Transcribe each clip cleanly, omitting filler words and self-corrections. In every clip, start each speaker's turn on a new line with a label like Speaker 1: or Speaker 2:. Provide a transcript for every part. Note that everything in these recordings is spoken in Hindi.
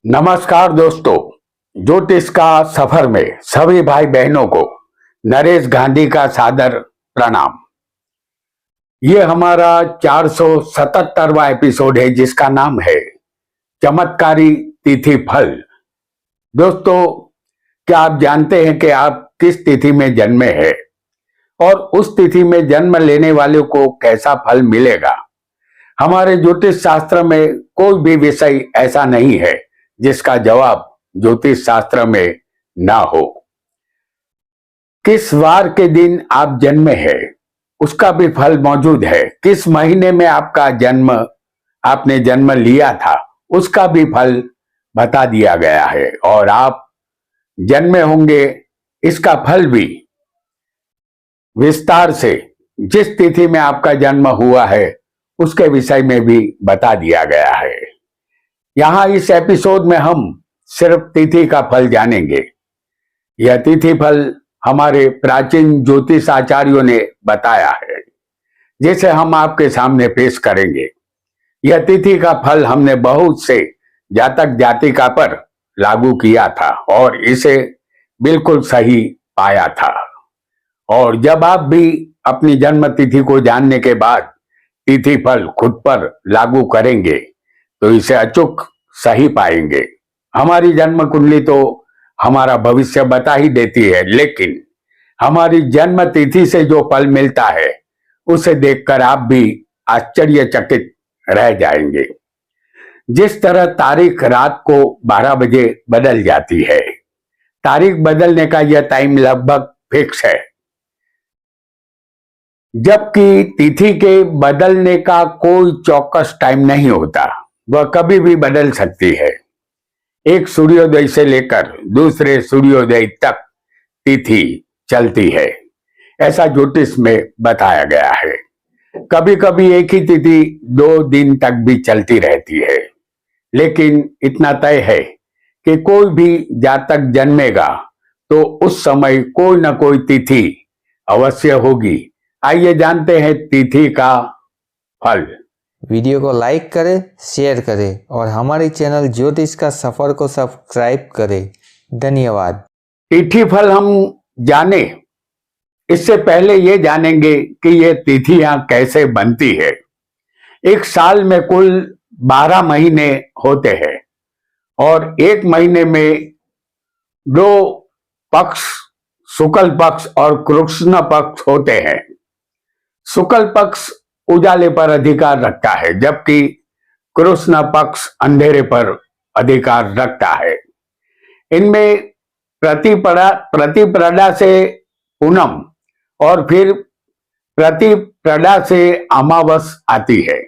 Speaker 1: नमस्कार दोस्तों, ज्योतिष का सफर में सभी भाई बहनों को नरेश गांधी का सादर प्रणाम। ये हमारा 477वां एपिसोड है जिसका नाम है चमत्कारी तिथि फल। दोस्तों, क्या आप जानते हैं कि आप किस तिथि में जन्मे हैं और उस तिथि में जन्म लेने वाले को कैसा फल मिलेगा? हमारे ज्योतिष शास्त्र में कोई भी विषय ऐसा नहीं है जिसका जवाब ज्योतिष शास्त्र में ना हो। किस वार के दिन आप जन्मे हैं उसका भी फल मौजूद है। किस महीने में आपने जन्म लिया था उसका भी फल बता दिया गया है, और आप जन्मे होंगे इसका फल भी विस्तार से जिस तिथि में आपका जन्म हुआ है उसके विषय में भी बता दिया गया है। यहां इस एपिसोड में हम सिर्फ तिथि का फल जानेंगे। यह तिथि फल हमारे प्राचीन ज्योतिष आचार्यों ने बताया है, जिसे हम आपके सामने पेश करेंगे। यह तिथि का फल हमने बहुत से जातक जातिका पर लागू किया था और इसे बिल्कुल सही पाया था। और जब आप भी अपनी जन्म तिथि को जानने के बाद तिथि फल खुद पर लागू करेंगे तो इसे अचूक सही पाएंगे। हमारी जन्म कुंडली तो हमारा भविष्य बता ही देती है, लेकिन हमारी जन्म तिथि से जो फल मिलता है उसे देखकर आप भी आश्चर्यचकित रह जाएंगे। जिस तरह तारीख रात को 12 बजे बदल जाती है, तारीख बदलने का यह टाइम लगभग फिक्स है, जबकि तिथि के बदलने का कोई चौकस टाइम नहीं होता। वह कभी भी बदल सकती है। एक सूर्योदय से लेकर दूसरे सूर्योदय तक तिथि चलती है, ऐसा ज्योतिष में बताया गया है। कभी कभी एक ही तिथि 2 दिन तक भी चलती रहती है, लेकिन इतना तय है कि कोई भी जातक जन्मेगा तो उस समय कोई न कोई तिथि अवश्य होगी। आइए जानते हैं तिथि का फल।
Speaker 2: वीडियो को लाइक करें, शेयर करें और हमारे चैनल ज्योतिष का सफर को सब्सक्राइब करें। धन्यवाद।
Speaker 1: तिथि फल हम जाने इससे पहले ये जानेंगे कि ये तिथियां कैसे बनती है। एक साल में कुल 12 महीने होते हैं और एक महीने में 2 पक्ष, शुक्ल पक्ष और कृष्ण पक्ष होते हैं। शुक्ल पक्ष उजाले पर अधिकार रखता है, जबकि कृष्ण पक्ष अंधेरे पर अधिकार रखता है। इनमें प्रतिपदा से पूनम और फिर प्रतिपदा से अमावस आती है।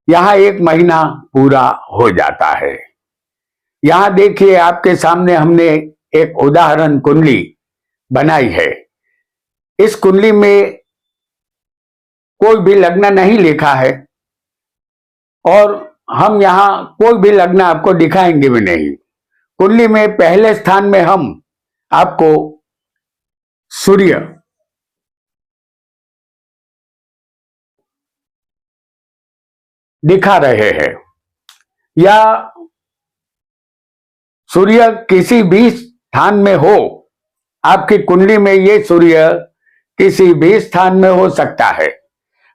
Speaker 1: यहां एक महीना पूरा हो जाता है। यहां देखिए, आपके सामने हमने एक उदाहरण कुंडली बनाई है। इस कुंडली में कोई भी लग्न नहीं लिखा है और हम यहां कोई भी लग्न आपको दिखाएंगे भी नहीं। कुंडली में पहले स्थान में हम आपको सूर्य दिखा रहे हैं, या सूर्य किसी भी स्थान में हो, आपकी कुंडली में ये सूर्य किसी भी स्थान में हो सकता है।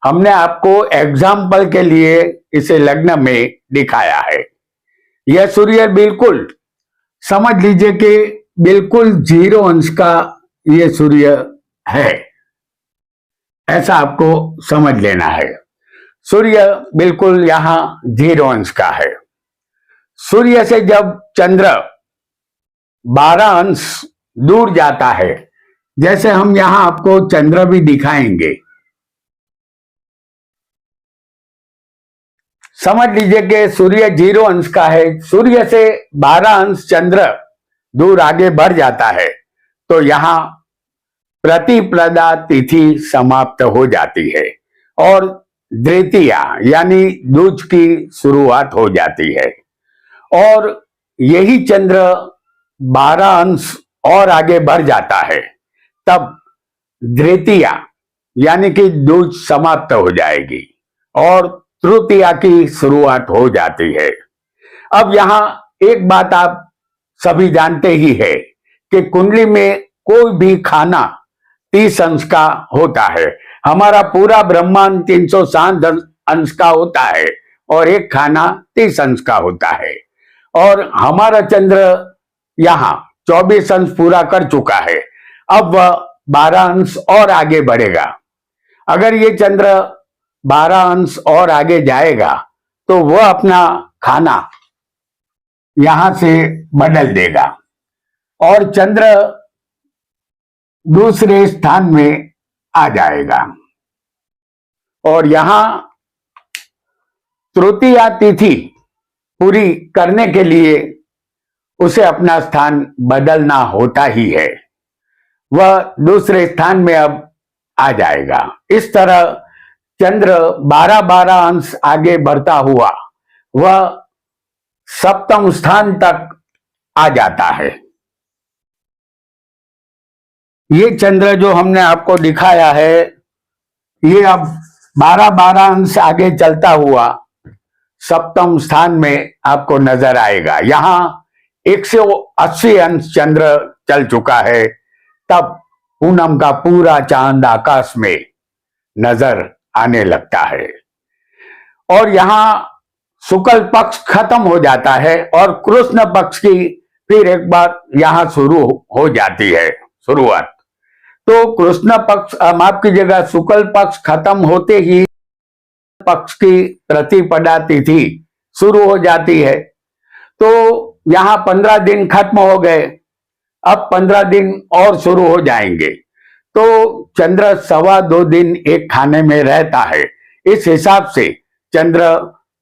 Speaker 1: हमने आपको एग्जाम्पल के लिए इसे लग्न में दिखाया है। यह सूर्य बिल्कुल समझ लीजिए कि बिल्कुल 0 अंश का यह सूर्य है, ऐसा आपको समझ लेना है। सूर्य बिल्कुल यहां 0 अंश का है। सूर्य से जब चंद्र 12 अंश दूर जाता है, जैसे हम यहां आपको चंद्र भी दिखाएंगे, समझ लीजिए कि सूर्य 0 अंश का है। सूर्य से 12 अंश चंद्र दूर आगे बढ़ जाता है तो यहां प्रतिपदा तिथि समाप्त हो जाती है और द्वितीया यानी दूज की शुरुआत हो जाती है। और यही चंद्र 12 अंश और आगे बढ़ जाता है, तब द्वितीया यानी कि दूज समाप्त हो जाएगी और तृतीया की शुरुआत हो जाती है। अब यहां एक बात आप सभी जानते ही है कि कुंडली में कोई भी खाना 30 अंश का होता है। हमारा पूरा ब्रह्मांड 360 अंश का होता है और एक खाना 30 अंश का होता है। और हमारा चंद्र यहाँ 24 अंश पूरा कर चुका है। अब वह 12 अंश और आगे बढ़ेगा। अगर ये चंद्र 12 अंश और आगे जाएगा तो वह अपना खाना यहां से बदल देगा और चंद्र दूसरे स्थान में आ जाएगा। और यहां तृतीया तिथि पूरी करने के लिए उसे अपना स्थान बदलना होता ही है। वह दूसरे स्थान में अब आ जाएगा। इस तरह चंद्र 12-12 अंश आगे बढ़ता हुआ वह सप्तम स्थान तक आ जाता है। ये चंद्र जो हमने आपको दिखाया है ये अब 12-12 अंश आगे चलता हुआ सप्तम स्थान में आपको नजर आएगा। यहां 180 अंश चंद्र चल चुका है, तब पूनम का पूरा चांद आकाश में नजर आने लगता है। और यहां शुक्ल पक्ष खत्म हो जाता है और कृष्ण पक्ष की फिर एक बार यहां शुरू हो जाती है शुरुआत। तो कृष्ण पक्ष, माफ कीजिएगा, शुक्ल पक्ष खत्म होते ही पक्ष की प्रतिपदा तिथि शुरू हो जाती है। तो यहां 15 दिन खत्म हो गए, अब 15 दिन और शुरू हो जाएंगे। तो चंद्र 2.25 दिन एक खाने में रहता है। इस हिसाब से चंद्र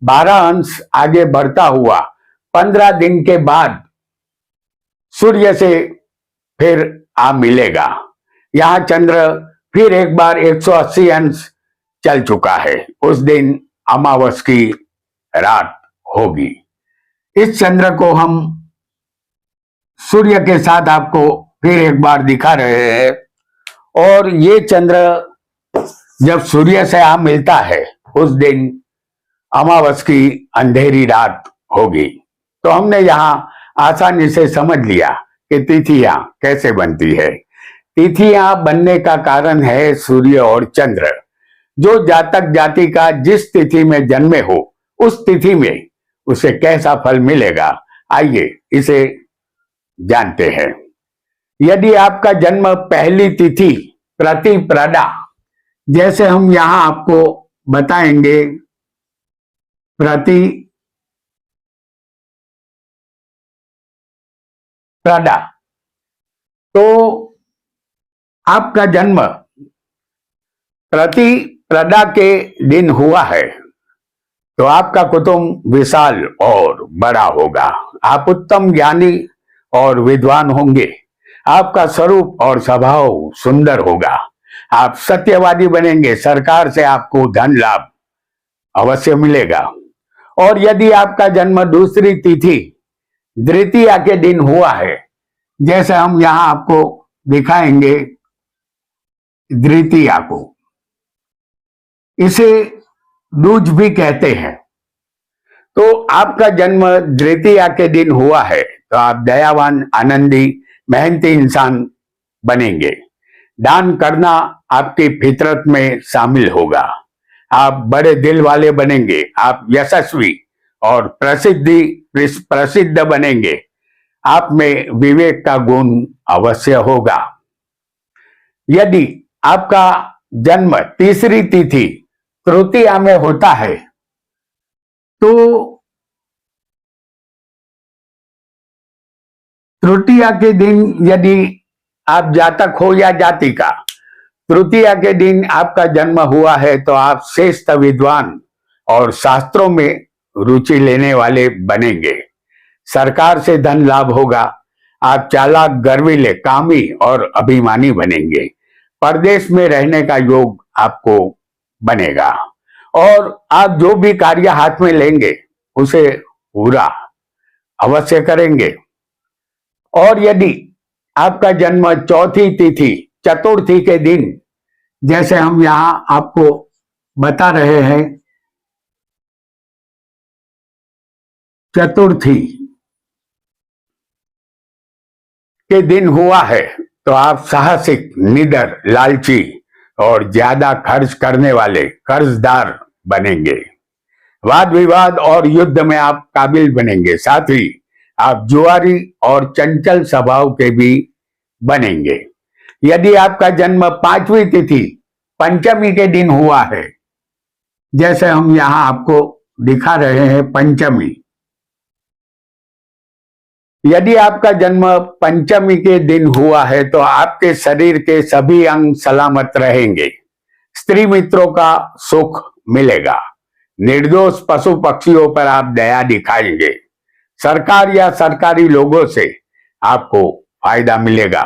Speaker 1: 12 अंश आगे बढ़ता हुआ 15 दिन के बाद सूर्य से फिर आ मिलेगा। यहां चंद्र फिर एक बार 180 अंश चल चुका है। उस दिन अमावस की रात होगी। इस चंद्र को हम सूर्य के साथ आपको फिर एक बार दिखा रहे हैं। और ये चंद्र जब सूर्य से आ मिलता है उस दिन अमावस की अंधेरी रात होगी। तो हमने यहां आसानी से समझ लिया कि तिथियां कैसे बनती है। तिथियां बनने का कारण है सूर्य और चंद्र। जो जातक जाति का जिस तिथि में जन्मे हो उस तिथि में उसे कैसा फल मिलेगा, आइए इसे जानते हैं। यदि आपका जन्म पहली तिथि प्रतिपदा, जैसे हम यहां आपको बताएंगे, प्रतिपदा, तो आपका जन्म प्रतिपदा के दिन हुआ है तो आपका कुटुंब विशाल और बड़ा होगा। आप उत्तम ज्ञानी और विद्वान होंगे। आपका स्वरूप और स्वभाव सुंदर होगा। आप सत्यवादी बनेंगे। सरकार से आपको धन लाभ अवश्य मिलेगा। और यदि आपका जन्म दूसरी तिथि द्वितीया के दिन हुआ है, जैसे हम यहां आपको दिखाएंगे द्वितीया को, इसे दूज भी कहते हैं। तो आपका जन्म द्वितीया के दिन हुआ है तो आप दयावान, आनंदी, मेहनती इंसान बनेंगे। दान करना आपकी फितरत में शामिल होगा। आप बड़े दिल वाले बनेंगे। आप यशस्वी और प्रसिद्ध बनेंगे। आप में विवेक का गुण अवश्य होगा। यदि आपका जन्म तीसरी तिथि तृतीया में होता है तो तृतीया के दिन यदि आप जातक हो या जातिका, तृतीया के दिन आपका जन्म हुआ है तो आप श्रेष्ठ विद्वान और शास्त्रों में रुचि लेने वाले बनेंगे। सरकार से धन लाभ होगा। आप चालाक, गर्वीले, कामी और अभिमानी बनेंगे। परदेश में रहने का योग आपको बनेगा और आप जो भी कार्य हाथ में लेंगे उसे पूरा अवश्य करेंगे। और यदि आपका जन्म चौथी तिथि चतुर्थी के दिन, जैसे हम यहां आपको बता रहे हैं, चतुर्थी, के दिन हुआ है तो आप साहसिक, निडर, लालची और ज्यादा खर्च करने वाले कर्जदार बनेंगे। वाद विवाद और युद्ध में आप काबिल बनेंगे। साथ ही आप जुआरी और चंचल स्वभाव के भी बनेंगे। यदि आपका जन्म 5वीं तिथि पंचमी के दिन हुआ है, जैसे हम यहां आपको दिखा रहे हैं पंचमी, यदि आपका जन्म पंचमी के दिन हुआ है तो आपके शरीर के सभी अंग सलामत रहेंगे। स्त्री मित्रों का सुख मिलेगा। निर्दोष पशु पक्षियों पर आप दया दिखाएंगे। सरकार या सरकारी लोगों से आपको फायदा मिलेगा।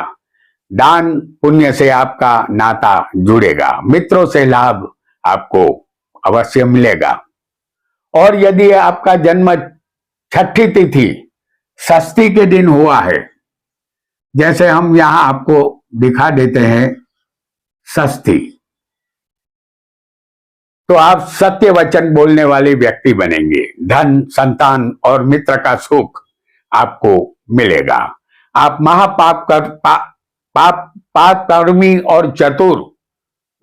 Speaker 1: दान पुण्य से आपका नाता जुड़ेगा। मित्रों से लाभ आपको अवश्य मिलेगा। और यदि आपका जन्म 6ठी तिथि षष्ठी के दिन हुआ है, जैसे हम यहां आपको दिखा देते हैं षष्ठी, तो आप सत्य वचन बोलने वाले व्यक्ति बनेंगे। धन, संतान और मित्र का सुख आपको मिलेगा। आप महापाप कर पापकर्मी और चतुर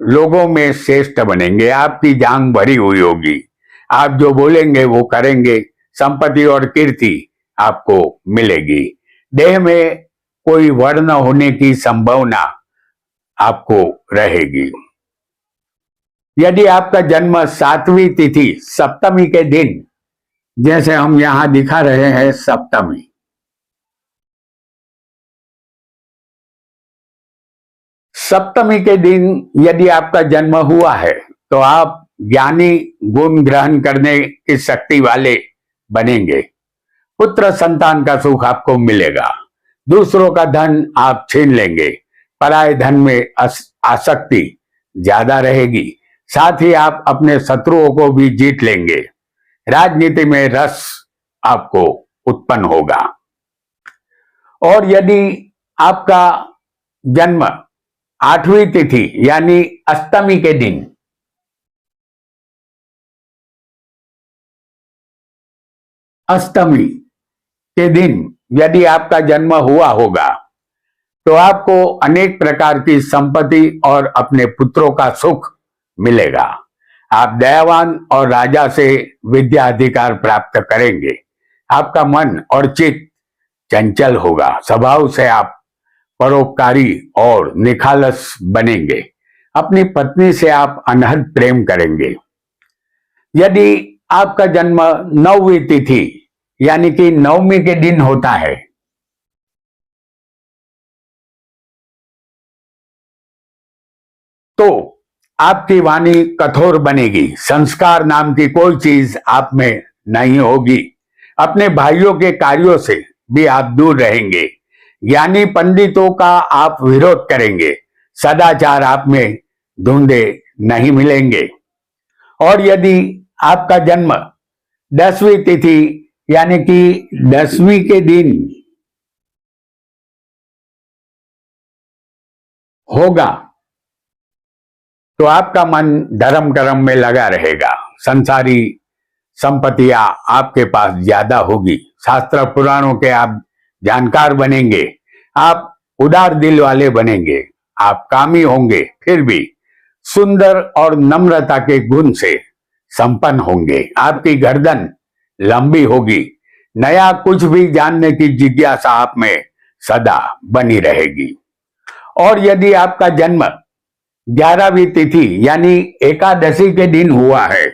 Speaker 1: लोगों में श्रेष्ठ बनेंगे। आपकी जांग भरी हुई होगी। आप जो बोलेंगे वो करेंगे। संपत्ति और कीर्ति आपको मिलेगी। देह में कोई व्रण न होने की संभावना आपको रहेगी। यदि आपका जन्म 7वीं तिथि सप्तमी के दिन, जैसे हम यहां दिखा रहे हैं सप्तमी, सप्तमी के दिन यदि आपका जन्म हुआ है तो आप ज्ञानी, गुण ग्रहण करने की शक्ति वाले बनेंगे। पुत्र संतान का सुख आपको मिलेगा। दूसरों का धन आप छीन लेंगे। पराये धन में आसक्ति ज्यादा रहेगी। साथ ही आप अपने शत्रुओं को भी जीत लेंगे। राजनीति में रस आपको उत्पन्न होगा। और यदि आपका जन्म 8वीं तिथि यानी अष्टमी के दिन, अष्टमी के दिन यदि आपका जन्म हुआ होगा तो आपको अनेक प्रकार की संपत्ति और अपने पुत्रों का सुख मिलेगा। आप दयावान और राजा से विद्या अधिकार प्राप्त करेंगे। आपका मन और चित्त चंचल होगा। स्वभाव से आप परोपकारी और निखालस बनेंगे। अपनी पत्नी से आप अनहद प्रेम करेंगे। यदि आपका जन्म 9वीं तिथि यानी कि नवमी के दिन होता है तो आपकी वाणी कठोर बनेगी। संस्कार नाम की कोई चीज आप में नहीं होगी। अपने भाइयों के कार्यों से भी आप दूर रहेंगे। ज्ञानी पंडितों का आप विरोध करेंगे। सदाचार आप में ढूंढे नहीं मिलेंगे। और यदि आपका जन्म 10वीं तिथि यानी कि 10वीं के दिन होगा तो आपका मन धर्म कर्म में लगा रहेगा। संसारी संपत्तियां आपके पास ज्यादा होगी। शास्त्र पुराणों के आप जानकार बनेंगे। आप उदार दिल वाले बनेंगे। आप कामी होंगे, फिर भी सुंदर और नम्रता के गुण से संपन्न होंगे। आपकी गर्दन लंबी होगी। नया कुछ भी जानने की जिज्ञासा आप में सदा बनी रहेगी। और यदि आपका जन्म 11वीं तिथि यानी एकादशी के दिन हुआ है,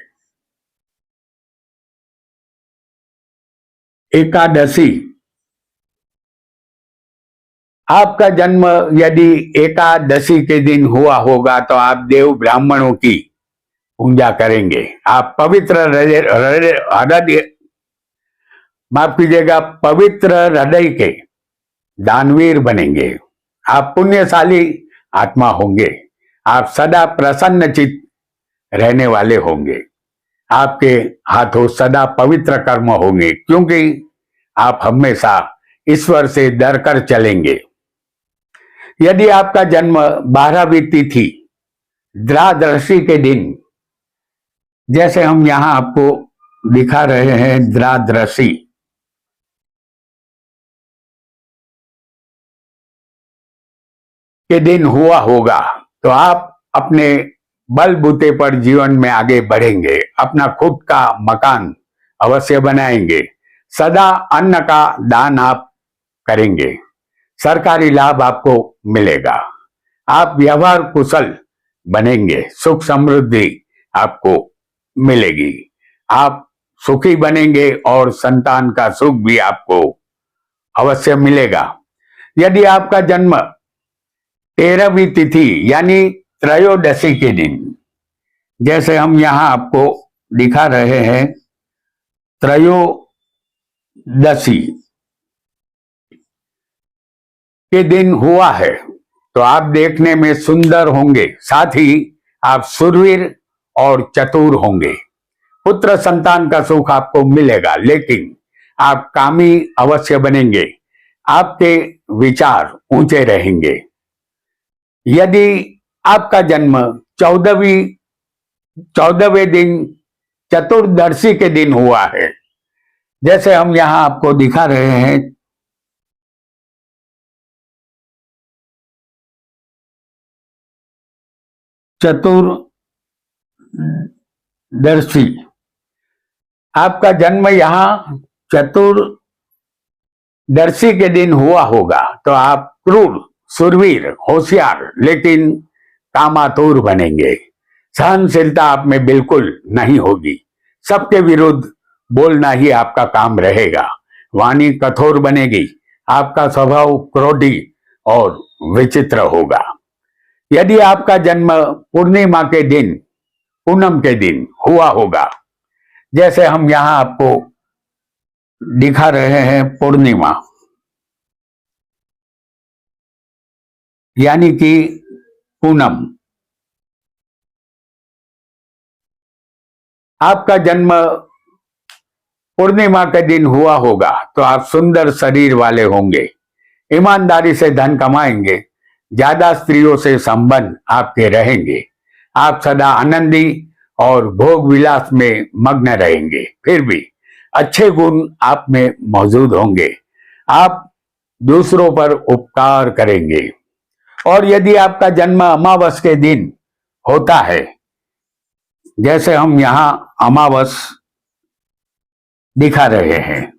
Speaker 1: एकादशी, आपका जन्म यदि एकादशी के दिन हुआ होगा तो आप देव ब्राह्मणों की पूजा करेंगे। आप पवित्र हृदय, माफ कीजिएगा, पवित्र हृदय के दानवीर बनेंगे। आप पुण्यशाली आत्मा होंगे। आप सदा प्रसन्न चित्त रहने वाले होंगे। आपके हाथों सदा पवित्र कर्म होंगे, क्योंकि आप हमेशा ईश्वर से डरकर चलेंगे। यदि आपका जन्म 12वीं तिथि द्वादशी के दिन, जैसे हम यहां आपको दिखा रहे हैं द्वादशी, के दिन हुआ होगा तो आप अपने बलबूते पर जीवन में आगे बढ़ेंगे, अपना खुद का मकान अवश्य बनाएंगे, सदा अन्न का दान आप करेंगे, सरकारी लाभ आपको मिलेगा, आप व्यवहार कुशल बनेंगे, सुख समृद्धि आपको मिलेगी, आप सुखी बनेंगे और संतान का सुख भी आपको अवश्य मिलेगा। यदि आपका जन्म 13वीं तिथि यानी त्रयोदशी के दिन, जैसे हम यहां आपको दिखा रहे हैं, त्रयोदशी के दिन हुआ है तो आप देखने में सुंदर होंगे, साथ ही आप शूरवीर और चतुर होंगे, पुत्र संतान का सुख आपको मिलेगा, लेकिन आप कामी अवश्य बनेंगे, आपके विचार ऊंचे रहेंगे। यदि आपका जन्म 14वें दिन चतुर्दशी के दिन हुआ है, जैसे हम यहां आपको दिखा रहे हैं, चतुर्दशी आपका जन्म यहां चतुर्दशी के दिन हुआ होगा तो आप क्रूर, शूरवीर, होशियार लेकिन कामातुर बनेंगे, सहनशीलता आप में बिल्कुल नहीं होगी, सबके विरुद्ध बोलना ही आपका काम रहेगा, वाणी कठोर बनेगी, आपका स्वभाव क्रोधी और विचित्र होगा। यदि आपका जन्म पूर्णिमा के दिन, पूनम के दिन हुआ होगा, जैसे हम यहां आपको दिखा रहे हैं, पूर्णिमा यानी कि पूनम, आपका जन्म पूर्णिमा के दिन हुआ होगा तो आप सुंदर शरीर वाले होंगे, ईमानदारी से धन कमाएंगे, ज्यादा स्त्रियों से संबंध आपके रहेंगे, आप सदा आनंदी और भोग विलास में मग्न रहेंगे, फिर भी अच्छे गुण आप में मौजूद होंगे, आप दूसरों पर उपकार करेंगे। और यदि आपका जन्म अमावस के दिन होता है, जैसे हम यहां अमावस दिखा रहे हैं,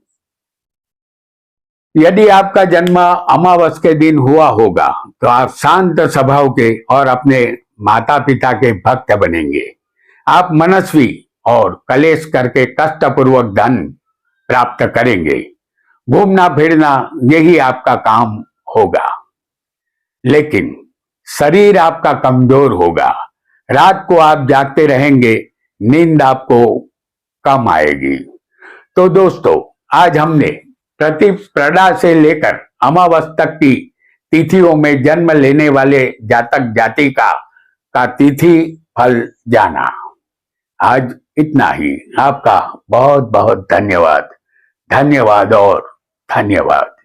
Speaker 1: यदि आपका जन्म अमावस के दिन हुआ होगा तो आप शांत स्वभाव के और अपने माता पिता के भक्त बनेंगे, आप मनस्वी और कलेश करके कष्टपूर्वक धन प्राप्त करेंगे, घूमना फिरना यही आपका काम होगा, लेकिन शरीर आपका कमजोर होगा, रात को आप जागते रहेंगे, नींद आपको कम आएगी। तो दोस्तों, आज हमने प्रतिपदा से लेकर अमावस तक की तिथियों में जन्म लेने वाले जातक जातिका का तिथि फल जाना। आज इतना ही। आपका बहुत बहुत धन्यवाद, धन्यवाद और धन्यवाद।